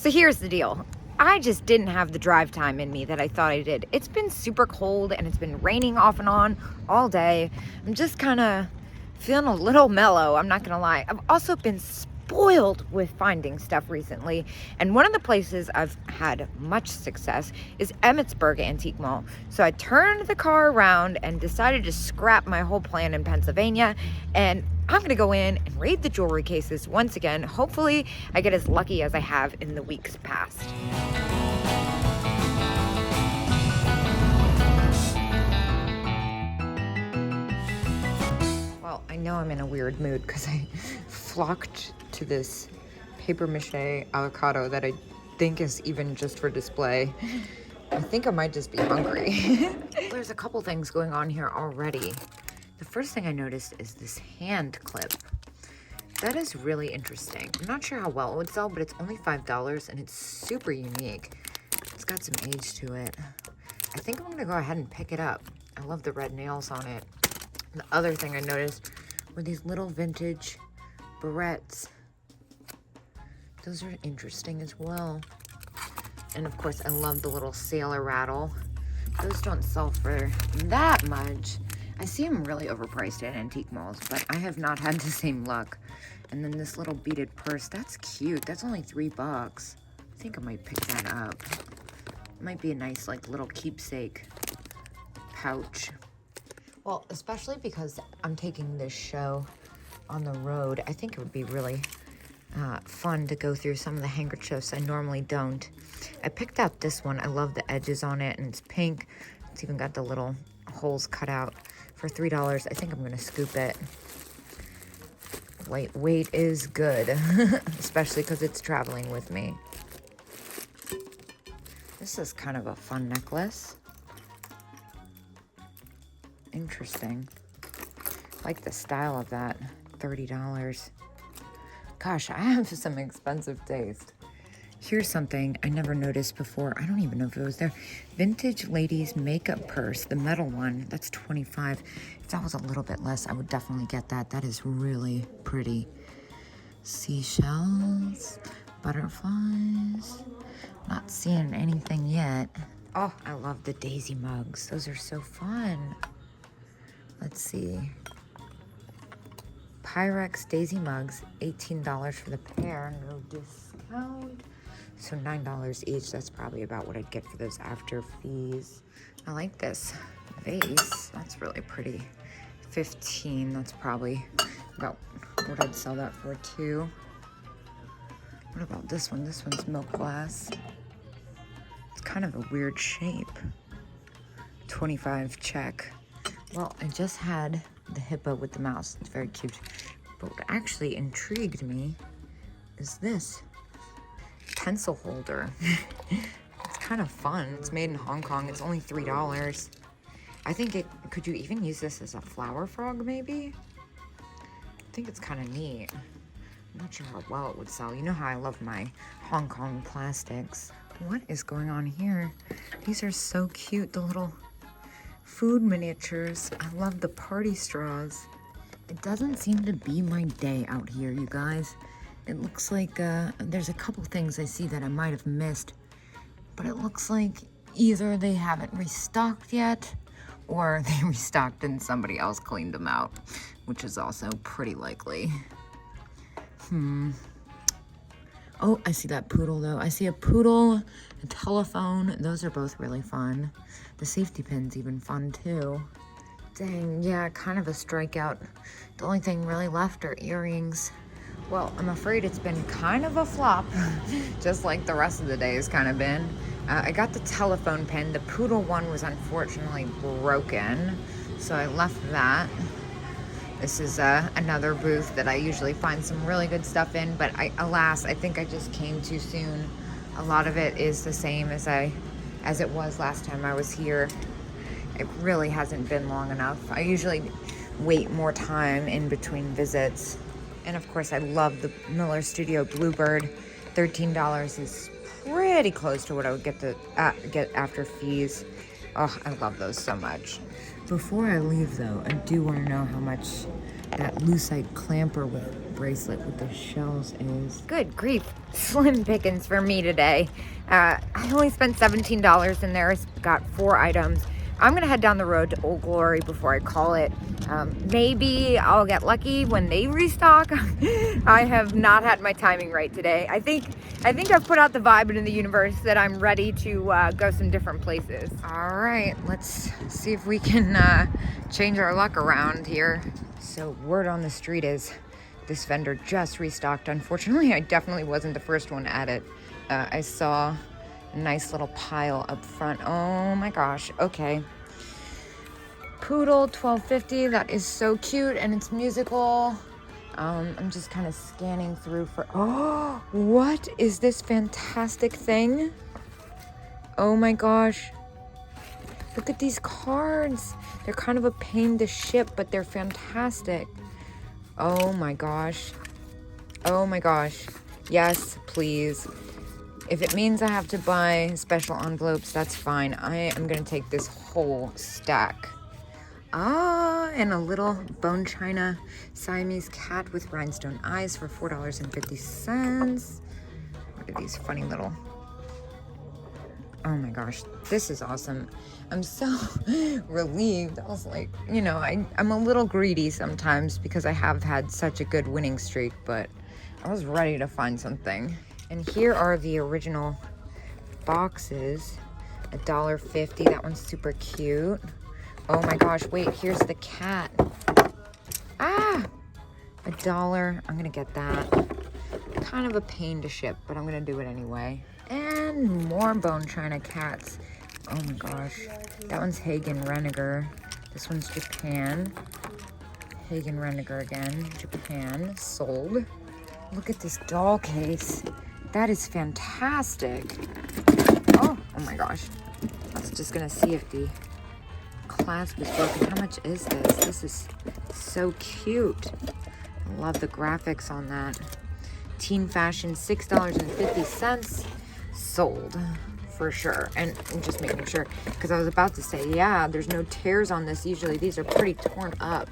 So here's the deal. I just didn't have the drive time in me that I thought I did. It's been super cold and it's been raining off and on all day. I'm just kind of feeling a little mellow, I'm not gonna lie. I've also been spoiled with finding stuff recently, and one of the places I've had much success is Emmitsburg Antique Mall. So I turned the car around and decided to scrap my whole plan in Pennsylvania, and I'm gonna go in and raid the jewelry cases once again. Hopefully I get as lucky as I have in the weeks past. Well, I know I'm in a weird mood because I flocked to this paper mache avocado that I think is even just for display. I think I might just be hungry. There's a couple things going on here already. The first thing I noticed is this hand clip. That is really interesting. I'm not sure how well it would sell, but it's only $5 and it's super unique. It's got some age to it. I think I'm gonna go ahead and pick it up. I love the red nails on it. The other thing I noticed were these little vintage barrettes. Those are interesting as well. And of course, I love the little sailor rattle. Those don't sell for that much. I see them really overpriced at antique malls, but I have not had the same luck. And then this little beaded purse, that's cute. That's only $3. I think I might pick that up. It might be a nice, like, little keepsake pouch. Well, especially because I'm taking this show on the road, I think it would be really fun to go through some of the handkerchiefs I normally don't. I picked out this one. I love the edges on it, and it's pink. It's even got the little holes cut out for $3. I think I'm gonna scoop it. Lightweight is good, especially because it's traveling with me. This is kind of a fun necklace. Interesting. I like the style of that. $30. Gosh, I have some expensive taste. Here's something I never noticed before. I don't even know if it was there. Vintage ladies makeup purse, the metal one. That's $25. If that was a little bit less, I would definitely get that. That is really pretty. Seashells, butterflies. Not seeing anything yet. Oh, I love the daisy mugs. Those are so fun. Let's see. Pyrex daisy mugs, $18 for the pair, no discount. So $9 each. That's probably about what I'd get for those after fees. I like this vase. That's really pretty. $15. That's probably about what I'd sell that for too. What about this one? This one's milk glass. It's kind of a weird shape. $25 check. Well, I just had the hippo with the mouse. It's very cute. But what actually intrigued me is this pencil holder. It's kind of fun. It's made in Hong Kong. It's only $3. I think could you even use this as a flower frog maybe? I think it's kind of neat. I'm not sure how well it would sell. You know how I love my Hong Kong plastics. What is going on here? These are so cute, the little food miniatures. I love the party straws. It doesn't seem to be my day out here, you guys. It looks like there's a couple things I see that I might have missed, but it looks like either they haven't restocked yet or they restocked and somebody else cleaned them out, which is also pretty likely. Oh, I see that poodle though. I see a poodle, a telephone. Those are both really fun. The safety pin's even fun too. Dang, yeah, kind of a strikeout. The only thing really left are earrings. Well, I'm afraid it's been kind of a flop, just like the rest of the day has kind of been. I got the telephone pin. The poodle one was unfortunately broken, so I left that. This is another booth that I usually find some really good stuff in, but alas, I think I just came too soon. A lot of it is the same as it was last time I was here. It really hasn't been long enough. I usually wait more time in between visits. And of course, I love the Miller Studio Bluebird. $13 is pretty close to what I would get after fees. Oh, I love those so much. Before I leave though, I do want to know how much that lucite clamper with bracelet with the shells is. Good grief, slim pickings for me today. I only spent $17 in there, got 4 items. I'm gonna head down the road to Old Glory before I call it. Maybe I'll get lucky when they restock. I have not had my timing right today. I think I've put out the vibe into the universe that I'm ready to go some different places. All right, let's see if we can change our luck around here. So word on the street is this vendor just restocked. Unfortunately, I definitely wasn't the first one at it. I saw a nice little pile up front. Oh my gosh, okay. Poodle, $12.50, that is so cute and it's musical. I'm just kind of scanning through for, oh, what is this fantastic thing? Oh my gosh. Look at these cards. They're kind of a pain to ship, but they're fantastic. Oh my gosh. Oh my gosh. Yes, please. If it means I have to buy special envelopes, that's fine. I am gonna take this whole stack. Ah, and a little bone china Siamese cat with rhinestone eyes for $4.50. Look at these funny little... Oh my gosh, this is awesome. I'm so relieved. I was like, you know, I'm a little greedy sometimes because I have had such a good winning streak, but I was ready to find something. And here are the original boxes, $1.50. That one's super cute. Oh my gosh, wait, here's the cat. Ah, $1. I'm gonna get that. Kind of a pain to ship, but I'm gonna do it anyway. And more bone china cats. Oh my gosh. That one's Hagen Reniger. This one's Japan. Hagen Reniger again. Japan. Sold. Look at this doll case. That is fantastic. Oh my gosh. I was just gonna see if the clasp is broken. How much is this? This is so cute. I love the graphics on that. Teen Fashion, $6.50. Sold for sure. And I'm just making sure because I was about to say, yeah, there's no tears on this. Usually these are pretty torn up.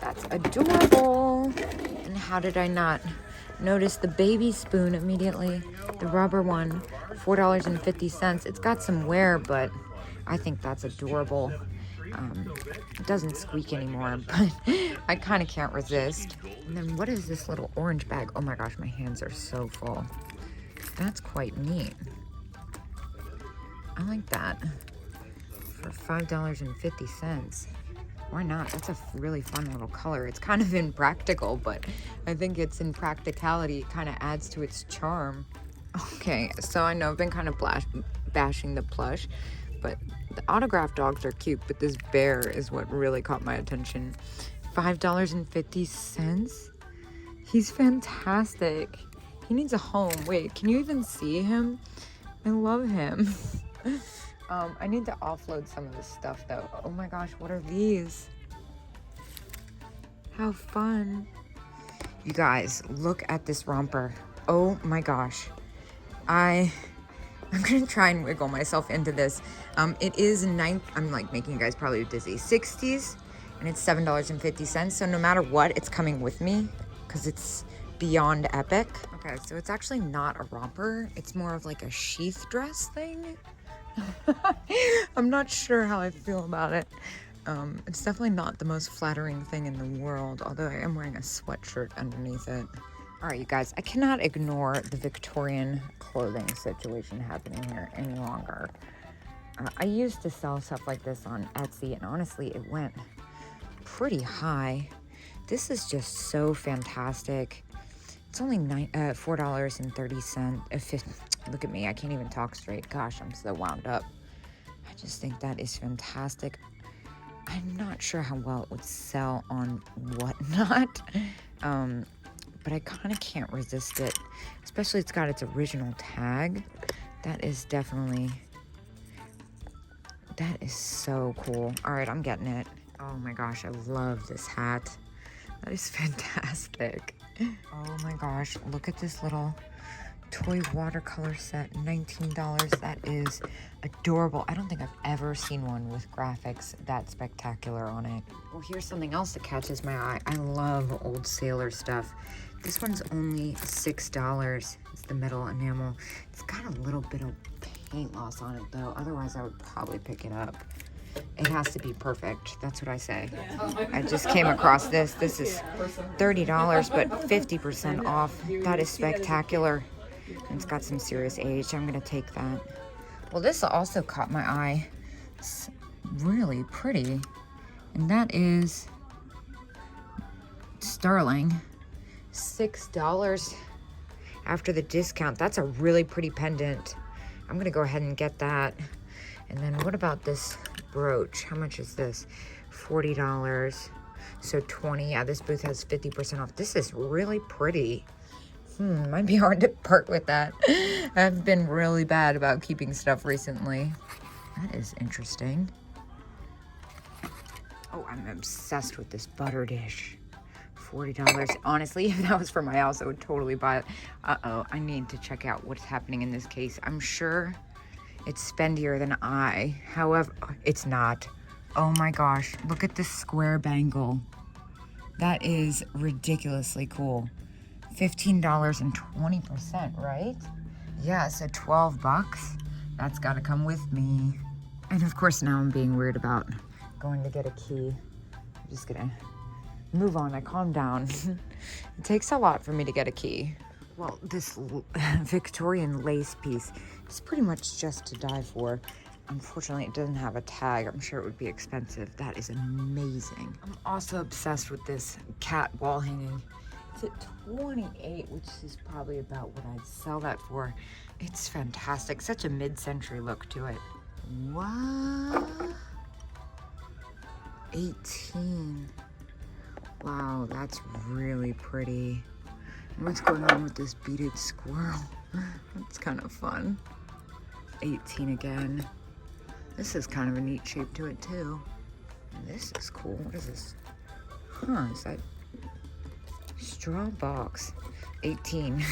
That's adorable. And how did I not notice the baby spoon immediately? The rubber one, $4.50. It's got some wear, but I think that's adorable. It doesn't squeak anymore, but I kind of can't resist. And then what is this little orange bag? Oh my gosh, my hands are so full. That's quite neat. I like that. For $5.50. Why not? That's a really fun little color. It's kind of impractical, but I think its impracticality kind of adds to its charm. Okay, so I know I've been kind of bashing the plush, but the autographed dogs are cute, but this bear is what really caught my attention. $5.50. He's fantastic. He needs a home. Wait, can you even see him? I love him. I need to offload some of this stuff though. Oh my gosh, what are these? How fun. You guys, look at this romper. Oh my gosh. I'm gonna try and wiggle myself into this. It is I'm like making you guys probably dizzy. 60s, and it's $7.50. So no matter what, it's coming with me because it's beyond epic. Okay, so it's actually not a romper. It's more of like a sheath dress thing. I'm not sure how I feel about it. It's definitely not the most flattering thing in the world, although I am wearing a sweatshirt underneath it. All right, you guys, I cannot ignore the Victorian clothing situation happening here any longer. I used to sell stuff like this on Etsy, and honestly, it went pretty high. This is just so fantastic. It's only $4.30. Look at me, I can't even talk straight. Gosh, I'm so wound up. I just think that is fantastic. I'm not sure how well it would sell on Whatnot, but I kind of can't resist it. Especially it's got its original tag. That is so cool. All right, I'm getting it. Oh my gosh, I love this hat. That is fantastic. Oh my gosh, look at this little toy watercolor set, $19. That is adorable. I don't think I've ever seen one with graphics that spectacular on it. Well, here's something else that catches my eye. I love old sailor stuff. This one's only $6. It's the metal enamel. It's got a little bit of paint loss on it though. Otherwise, I would probably pick it up. It has to be perfect. That's what I say. I just came across this. This is $30, but 50% off. That is spectacular. And it's got some serious age. I'm gonna take that. Well, this also caught my eye. It's really pretty. And that is sterling. $6 after the discount. That's a really pretty pendant. I'm gonna go ahead and get that. And then what about this brooch? How much is this? $40. So 20. Yeah, this booth has 50% off. This is really pretty. Might be hard to part with that. I've been really bad about keeping stuff recently. That is interesting. Oh, I'm obsessed with this butter dish. $40. Honestly, if that was for my house, I would totally buy it. Uh-oh, I need to check out what's happening in this case. I'm sure it's spendier than I. However, it's not. Oh my gosh, look at this square bangle. That is ridiculously cool. $15 and 20%, right? Yeah, so 12 bucks. That's gotta come with me. And of course now I'm being weird about going to get a key. I'm just gonna move on, I calm down. It takes a lot for me to get a key. Well, this Victorian lace piece is pretty much just to die for. Unfortunately, it doesn't have a tag. I'm sure it would be expensive. That is amazing. I'm also obsessed with this cat wall hanging. It's at $28, which is probably about what I'd sell that for. It's fantastic. Such a mid-century look to it. What? 18. Wow, that's really pretty. What's going on with this beaded squirrel? That's kind of fun. 18 again. This is kind of a neat shape to it too. This is cool. What is this? Huh, is that straw box? 18.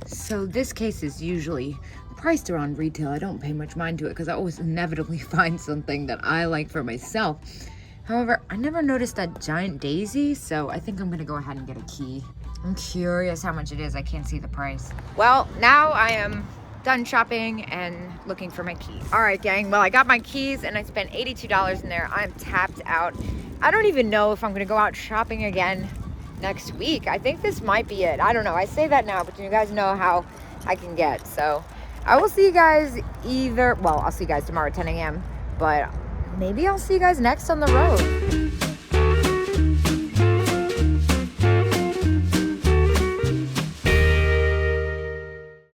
So this case is usually priced around retail. I don't pay much mind to it because I always inevitably find something that I like for myself. However, I never noticed that giant daisy, so I think I'm gonna go ahead and get a key. I'm curious how much it is. I can't see the price. Well, now I am done shopping and looking for my keys. All right, gang. Well, I got my keys and I spent $82 in there. I'm tapped out. I don't even know if I'm gonna go out shopping again next week. I think this might be it. I don't know. I say that now, but you guys know how I can get. So I will see you guys I'll see you guys tomorrow at 10 a.m. But maybe I'll see you guys next on the road.